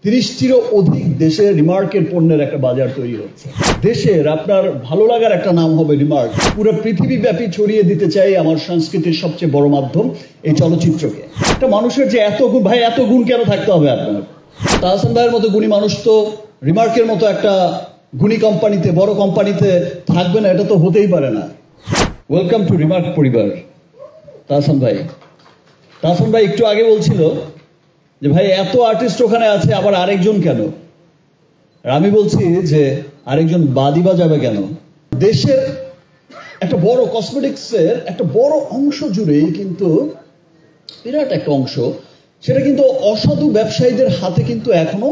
30টিরও অধিক দেশে রিমার্কের পণ্যের একটা বাজার তৈরি হচ্ছে। দেশের আপনার ভালো লাগার একটা নাম হবে রিমার্ক। পুরো পৃথিবীব্যাপী ছড়িয়ে দিতে চাই আমার সংস্কৃতির সবচেয়ে বড় মাধ্যম এই চলচ্চিত্রকে। একটা মানুষের যে এত গুণ, ভাই এত গুণ কেন থাকতে হবে আপনার? তাহসান ভাইয়ের মতো গুণী মানুষ তো রিমার্কের মতো একটা গুণী কোম্পানিতে, বড় কোম্পানিতে থাকবে না, এটা তো হতেই পারে না। ওয়েলকাম টু রিমার্ক পরিবার। তাহসান ভাই একটু আগে বলছিল যে ভাই এত আর্টিস্ট ওখানে আছে, আবার আরেকজন কেন? আর আমি বলছি যে আরেকজন বাদই বা যাবে কেন? দেশের একটা বড় কসমেটিক্সের একটা বড় অংশ জুড়েই কিন্তু, বিরাট একটা অংশ, সেটা কিন্তু অসাধু ব্যবসায়ীদের হাতে কিন্তু এখনো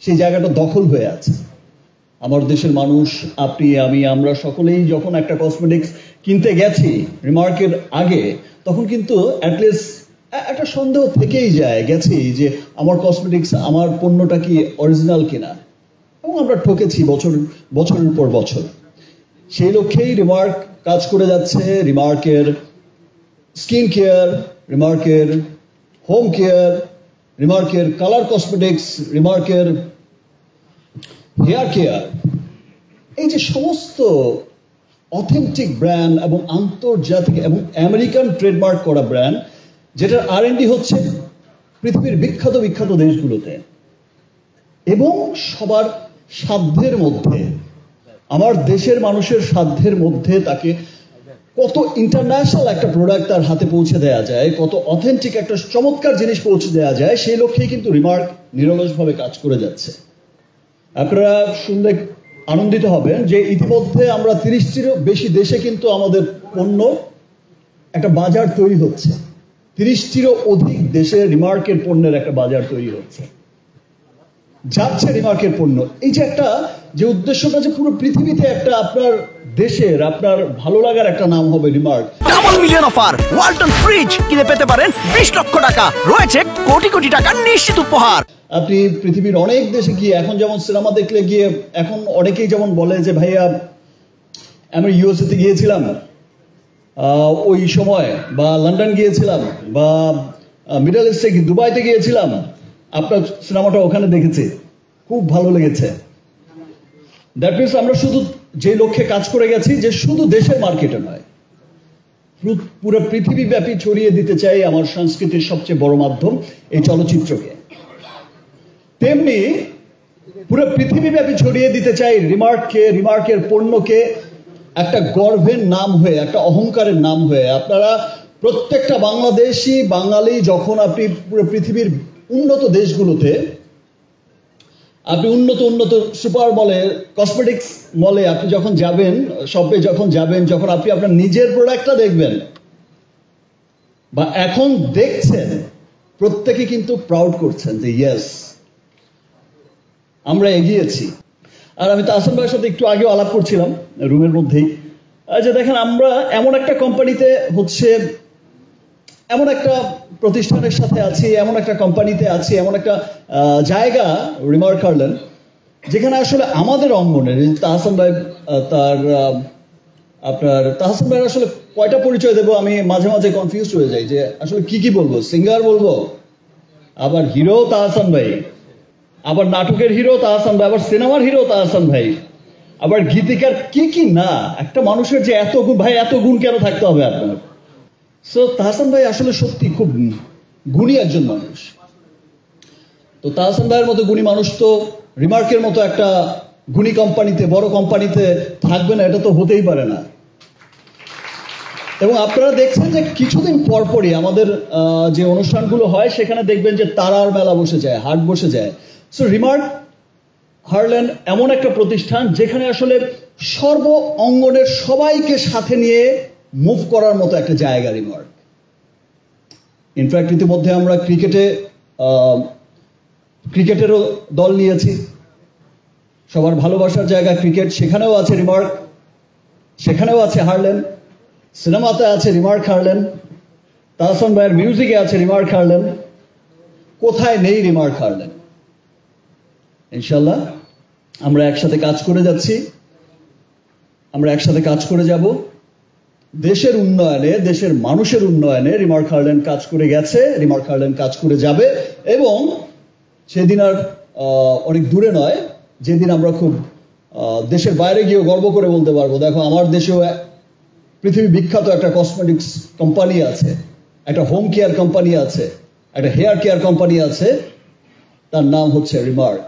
সেই জায়গাটা দখল হয়ে আছে। আমার দেশের মানুষ, আপনি, আমি, আমরা সকলেই যখন একটা কসমেটিক্স কিনতে গেছি রিমার্কের আগে, তখন কিন্তু অ্যাটলিস্ট একটা সন্দেহ থেকেই গেছি যে আমার কসমেটিক্স, আমার পণ্যটা কি অরিজিনাল কিনা, এবং আমরা ঠকেছি বছরের পর বছর। সেই লক্ষ্যেই রিমার্ক কাজ করে যাচ্ছে। রিমার্কের স্কিন কেয়ার, রিমার্কের হোম কেয়ার, রিমার্কের কালার কসমেটিক্স, রিমার্কের হেয়ার কেয়ার, এই যে সমস্ত অথেন্টিক ব্র্যান্ড এবং আন্তর্জাতিক এবং আমেরিকান ট্রেডমার্ক করা ব্র্যান্ড, যেটার R&D হচ্ছে পৃথিবীর বিখ্যাত দেশগুলোতে, এবং সবার সাধ্যের মধ্যে, আমার দেশের মানুষের সাধ্যের মধ্যে তাকে কত ইন্টারন্যাশনাল একটা প্রোডাক্ট তার হাতে পৌঁছে দেওয়া যায়, কত অথেন্টিক একটা চমৎকার জিনিস পৌঁছে দেওয়া যায়, সেই লক্ষ্যেই কিন্তু রিমার্ক নিরলসভাবে কাজ করে যাচ্ছে। আপনারা শুনলে আনন্দিত হবেন যে ইতিমধ্যে আমরা 30টিরও বেশি দেশে কিন্তু আমাদের পণ্য একটা বাজার তৈরি হচ্ছে। 30টিরও অধিক দেশে রিমার্কের পণ্যের একটা বাজার তৈরি হচ্ছে, যাচ্ছে রিমার্কের পণ্য। এই যে একটা যে উদ্দেশ্যটা যে পুরো পৃথিবীতে একটা আপনার দেশের আপনার ভালো লাগার একটা নাম হবে remark. Double million offer, Walton fridge কিনে পেতে পারেন 20 লক্ষ টাকা, রয়েছে কোটি কোটি টাকার নিশ্চিত উপহার। আপনি পৃথিবীর অনেক দেশে গিয়ে, এখন যেমন সিনেমা দেখলে গিয়ে এখন অনেকেই যেমন বলে যে ভাইয়া আমি USA গিয়েছিলাম ওই সময়, বা লন্ডন গিয়েছিলাম, বা মিডল ইস্টে দুবাইতে গিয়েছিলাম, আপনার সিনেমাটা ওখানে দেখেছি, খুব ভালো লেগেছে। দ্যাট মিনস আমরা শুধু যে লক্ষ্যে কাজ করে গেছি যে শুধু দেশের মার্কেটে নয়, পুরো পৃথিবীব্যাপী ছড়িয়ে দিতে চাই আমার সংস্কৃতির সবচেয়ে বড় মাধ্যম এই চলচ্চিত্রকে। তেমনি পুরো পৃথিবীব্যাপী ছড়িয়ে দিতে চাই রিমার্ককে, রিমার্কের পণ্যকে একটা গর্বের নাম হয়ে, একটা অহংকারের নাম হয়ে। আপনারা প্রত্যেকটা বাংলাদেশি বাঙালি যখন আপনি পুরো পৃথিবীর উন্নত দেশগুলোতে, আপনি উন্নত সুপার মলে, কসমেটিক্স মলে আপনি যখন যাবেন, শপে যখন যাবেন, যখন আপনি আপনার নিজের প্রোডাক্টটা দেখবেন বা এখন দেখছেন, প্রত্যেকে কিন্তু প্রাউড করছেন যে ইয়েস, আমরা এগিয়েছি। আর আমি তাহসান ভাইয়ের সাথে একটু আগেও আলাপ করছিলাম রুমের মধ্যেই, যে দেখেন আমরা এমন একটা কোম্পানিতে হচ্ছে, এমন একটা প্রতিষ্ঠানের সাথে আছি, এমন একটা কোম্পানিতে আছি, এমন একটা জায়গা রিমার্ক হারল্যান্ড, যেখানে আসলে আমাদের অঙ্গনের তাহসান ভাই, তাহসান ভাইয়ের আসলে কয়টা পরিচয় দেবো আমি মাঝে মাঝে কনফিউজ হয়ে যাই যে আসলে কি বলবো। সিঙ্গার বলবো, আবার হিরো তাহসান ভাই, আবার নাটকের হিরো তাহসান ভাই, আবার সিনেমার হিরো তাহসান ভাই, আবার গীতিকার, কি না। একটা মানুষের যে এত গুণ, ভাই এত গুণ কেন থাকতে হবে আপনার? সো তাহসান ভাই আসলে সত্যি খুব গুণী একজন মানুষ। তো তাহসান ভাইয়ের মতো গুণী মানুষ তো রিমার্কের মতো একটা গুণী কোম্পানিতে, বড় কোম্পানিতে থাকবে না, এটা তো হতেই পারে না। এবং আপনারা দেখছেন যে কিছুদিন পরপরই আমাদের যে অনুষ্ঠানগুলো হয়, সেখানে দেখবেন যে তারার মেলা বসে যায়, হাট বসে যায়। সো রিমার্ক হারল্যান্ড এমন একটা প্রতিষ্ঠান যেখানে আসলে সর্ব অঙ্গনের সবাইকে সাথে নিয়ে মুভ করার মতো একটা জায়গা রিমার্ক। ইনফ্যাক্ট ইতিমধ্যে আমরা ক্রিকেটেরও দল নিয়েছি, সবার ভালোবাসার জায়গা ক্রিকেট, সেখানেও আছে রিমার্ক, সেখানেও আছে হারল্যান্ড। সিনেমাতে আছে রিমার্ক হারল্যান্ড, তাহসান ভাইয়ের মিউজিকে আছে রিমার্ক হারল্যান্ড, কোথায় নেই রিমার্ক হারল্যান্ড? ইনশাল্লাহ আমরা একসাথে কাজ করে যাচ্ছি, আমরা একসাথে কাজ করে যাব। দেশের উন্নয়নে, দেশের মানুষের উন্নয়নে রিমার্ক হারল্যান্ড কাজ করে গেছে, রিমার্ক হারল্যান্ড কাজ করে যাবে, এবং সেদিন আর অনেক দূরে নয়, যেদিন আমরা খুব দেশের বাইরে গিয়ে গর্ব করে বলতে পারবো, দেখো আমার দেশেও পৃথিবী বিখ্যাত একটা কসমেটিক্স কোম্পানি আছে, একটা হোম কেয়ার কোম্পানি আছে, একটা হেয়ার কেয়ার কোম্পানি আছে, তার নাম হচ্ছে রিমার্ক।